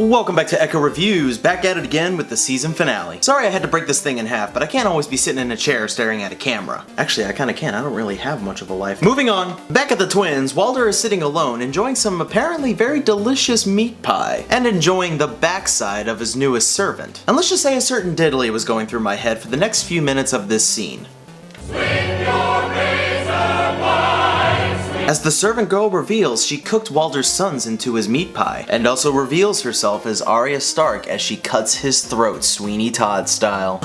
Welcome back to Echo Reviews, back at it again with the season finale. Sorry I had to break this thing in half, but I can't always be sitting in a chair staring at a camera. Actually, I kinda can, I don't really have much of a life. Moving on, back at the twins, Walder is sitting alone, enjoying some apparently very delicious meat pie, and enjoying the backside of his newest servant. And let's just say a certain diddly was going through my head for the next few minutes of this scene. As the servant girl reveals, she cooked Walder's sons into his meat pie, and also reveals herself as Arya Stark as she cuts his throat Sweeney Todd style.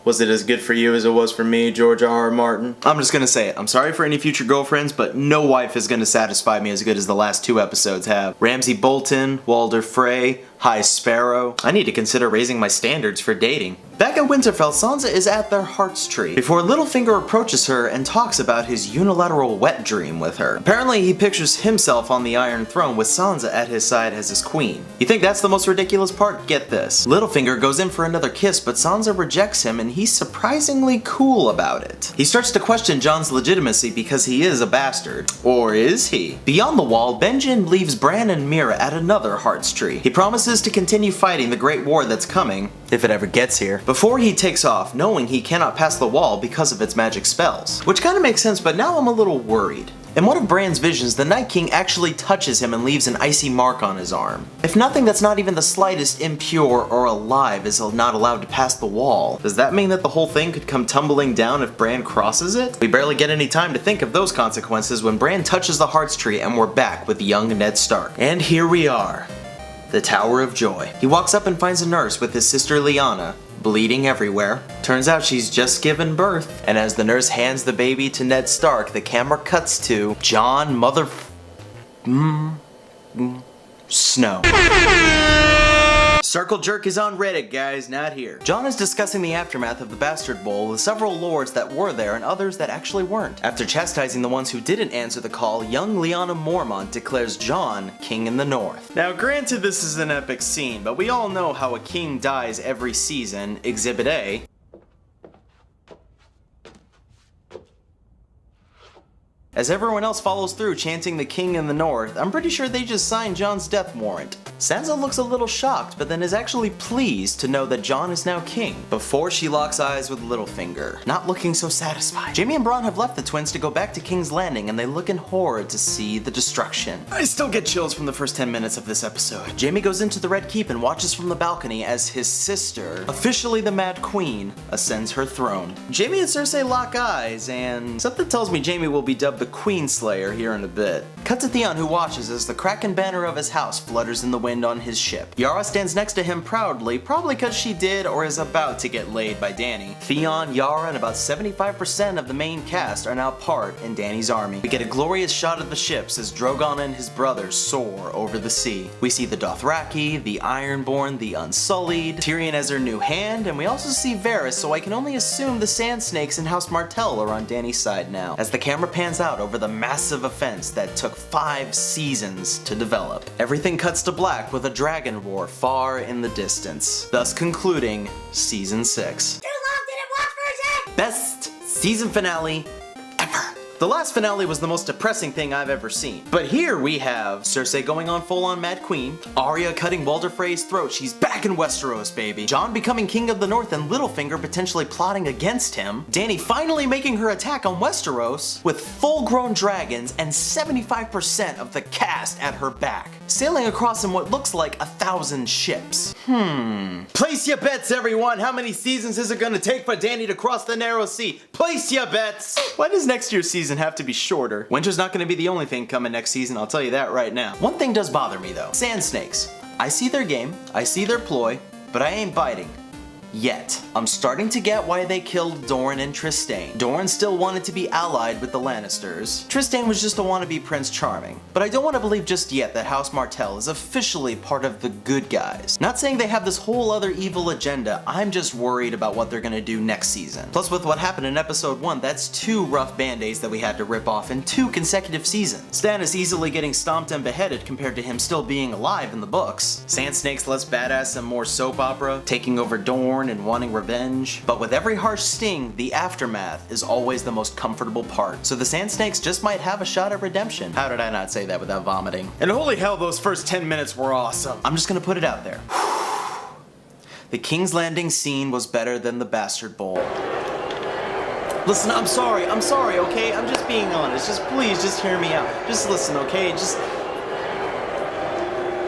Was it as good for you as it was for me, George R.R. Martin? I'm just gonna say it. I'm sorry for any future girlfriends, but no wife is gonna satisfy me as good as the last two episodes have. Ramsay Bolton, Walder Frey, High Sparrow. I need to consider raising my standards for dating. Back at Winterfell, Sansa is at their Heart's Tree before Littlefinger approaches her and talks about his unilateral wet dream with her. Apparently, he pictures himself on the Iron Throne with Sansa at his side as his queen. You think that's the most ridiculous part? Get this. Littlefinger goes in for another kiss, but Sansa rejects him and he's surprisingly cool about it. He starts to question Jon's legitimacy because he is a bastard. Or is he? Beyond the wall, Benjen leaves Bran and Mira at another Heart's Tree. He promises to continue fighting the Great War that's coming, if it ever gets here, before he takes off, knowing he cannot pass the wall because of its magic spells. Which kinda makes sense, but now I'm a little worried. In one of Bran's visions, the Night King actually touches him and leaves an icy mark on his arm. If nothing that's not even the slightest impure or alive is not allowed to pass the wall, does that mean that the whole thing could come tumbling down if Bran crosses it? We barely get any time to think of those consequences when Bran touches the Heart's Tree and we're back with young Ned Stark. And here we are. The Tower of Joy. He walks up and finds a nurse with his sister Lyanna, bleeding everywhere. Turns out she's just given birth. And as the nurse hands the baby to Ned Stark, the camera cuts to Jon Snow. Circle Jerk is on Reddit, guys, not here. Jon is discussing the aftermath of the Bastard Bowl with several lords that were there and others that actually weren't. After chastising the ones who didn't answer the call, young Lyanna Mormont declares Jon king in the north. Now granted this is an epic scene, but we all know how a king dies every season, Exhibit A. As everyone else follows through chanting the king in the north, I'm pretty sure they just signed Jon's death warrant. Sansa looks a little shocked, but then is actually pleased to know that Jon is now king, before she locks eyes with Littlefinger, not looking so satisfied. Jaime and Bronn have left the twins to go back to King's Landing, and they look in horror to see the destruction. I still get chills from the first 10 minutes of this episode. Jaime goes into the Red Keep and watches from the balcony as his sister, officially the Mad Queen, ascends her throne. Jaime and Cersei lock eyes, and something tells me Jaime will be dubbed the Queen Slayer here in a bit. Cut to Theon, who watches as the Kraken banner of his house flutters in the wind on his ship. Yara stands next to him proudly, probably because she did or is about to get laid by Dany. Theon, Yara, and about 75% of the main cast are now part in Dany's army. We get a glorious shot of the ships as Drogon and his brothers soar over the sea. We see the Dothraki, the Ironborn, the Unsullied, Tyrion as her new hand, and we also see Varys, so I can only assume the Sand Snakes and House Martell are on Dany's side now, as the camera pans out over the massive offense that took 5 seasons to develop. Everything cuts to black with a dragon roar far in the distance, thus concluding Season 6. Too long didn't watch version! Best season finale ever. The last finale was the most depressing thing I've ever seen. But here we have Cersei going on full-on Mad Queen, Arya cutting Walder Frey's throat, she's back in Westeros, baby, Jon becoming king of the north and Littlefinger potentially plotting against him, Dany finally making her attack on Westeros with full-grown dragons and 75% of the cast at her back, sailing across in what looks like 1,000 ships. Place your bets, everyone! How many seasons is it gonna take for Dany to cross the narrow sea? Place your bets! Why does next year's season have to be shorter? Winter's not gonna be the only thing coming next season, I'll tell you that right now. One thing does bother me though. Sand Snakes. I see their game, I see their ploy, but I ain't biting. Yet. I'm starting to get why they killed Doran and Trystane. Doran still wanted to be allied with the Lannisters. Trystane was just a wannabe Prince Charming. But I don't want to believe just yet that House Martell is officially part of the good guys. Not saying they have this whole other evil agenda, I'm just worried about what they're gonna do next season. Plus with what happened in episode 1, that's 2 rough band-aids that we had to rip off in 2 consecutive seasons. Stannis easily getting stomped and beheaded compared to him still being alive in the books. Sand Snake's less badass and more soap opera, taking over Dorne Dorne and wanting revenge. But with every harsh sting, the aftermath is always the most comfortable part. So the Sand Snakes just might have a shot at redemption. How did I not say that without vomiting? And holy hell, those first 10 minutes were awesome. I'm just gonna put it out there. The King's Landing scene was better than the Bastard Bowl. Listen, I'm sorry, okay? I'm just being honest. Please, just hear me out. Just listen, okay?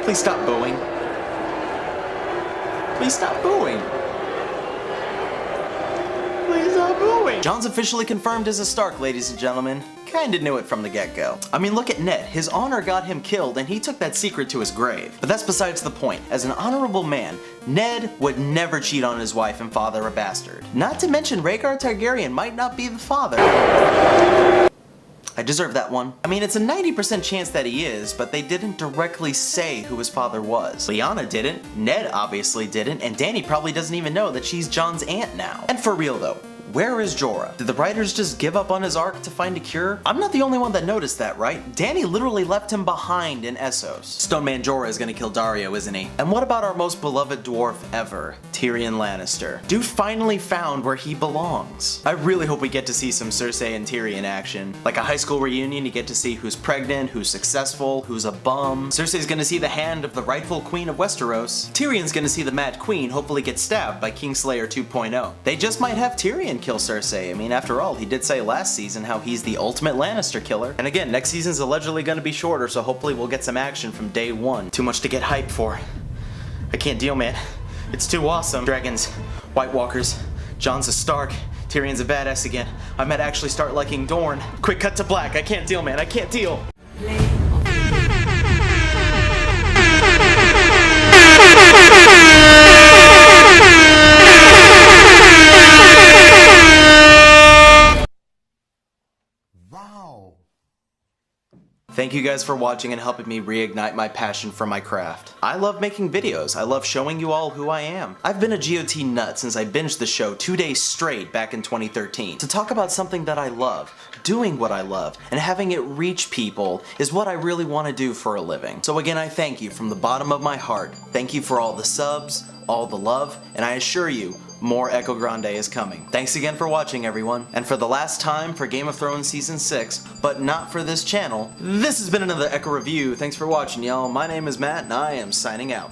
Please stop booing. Please stop booing. Please stop booing. Jon's officially confirmed as a Stark, ladies and gentlemen. Kinda knew it from the get-go. I mean, look at Ned. His honor got him killed, and he took that secret to his grave. But that's besides the point. As an honorable man, Ned would never cheat on his wife and father a bastard. Not to mention, Rhaegar Targaryen might not be the father. I deserve that one. I mean, it's a 90% chance that he is, but they didn't directly say who his father was. Lyanna didn't, Ned obviously didn't, and Dany probably doesn't even know that she's Jon's aunt now. And for real though, where is Jorah? Did the writers just give up on his arc to find a cure? I'm not the only one that noticed that, right? Dany literally left him behind in Essos. Stoneman Jorah is gonna kill Daario, isn't he? And what about our most beloved dwarf ever, Tyrion Lannister? Dude finally found where he belongs. I really hope we get to see some Cersei and Tyrion action. Like a high school reunion, you get to see who's pregnant, who's successful, who's a bum. Cersei's gonna see the hand of the rightful queen of Westeros. Tyrion's gonna see the Mad Queen hopefully get stabbed by Kingslayer 2.0. They just might have Tyrion kill Cersei. I mean, after all, he did say last season how he's the ultimate Lannister killer. And again, next season's allegedly gonna be shorter, so hopefully we'll get some action from day one. Too much to get hyped for. I can't deal, man. It's too awesome. Dragons, White Walkers, Jon's a Stark, Tyrion's a badass again. I might actually start liking Dorne. Quick cut to black. I can't deal, man. I can't deal. Thank you guys for watching and helping me reignite my passion for my craft. I love making videos. I love showing you all who I am. I've been a GOT nut since I binged the show 2 days straight back in 2013. To talk about something that I love, doing what I love, and having it reach people is what I really want to do for a living. So again, I thank you from the bottom of my heart. Thank you for all the subs, all the love, and I assure you, more Echo Grande is coming. Thanks again for watching, everyone. And for the last time for Game of Thrones Season 6, but not for this channel, this has been another Echo Review. Thanks for watching, y'all. My name is Matt, and I am signing out.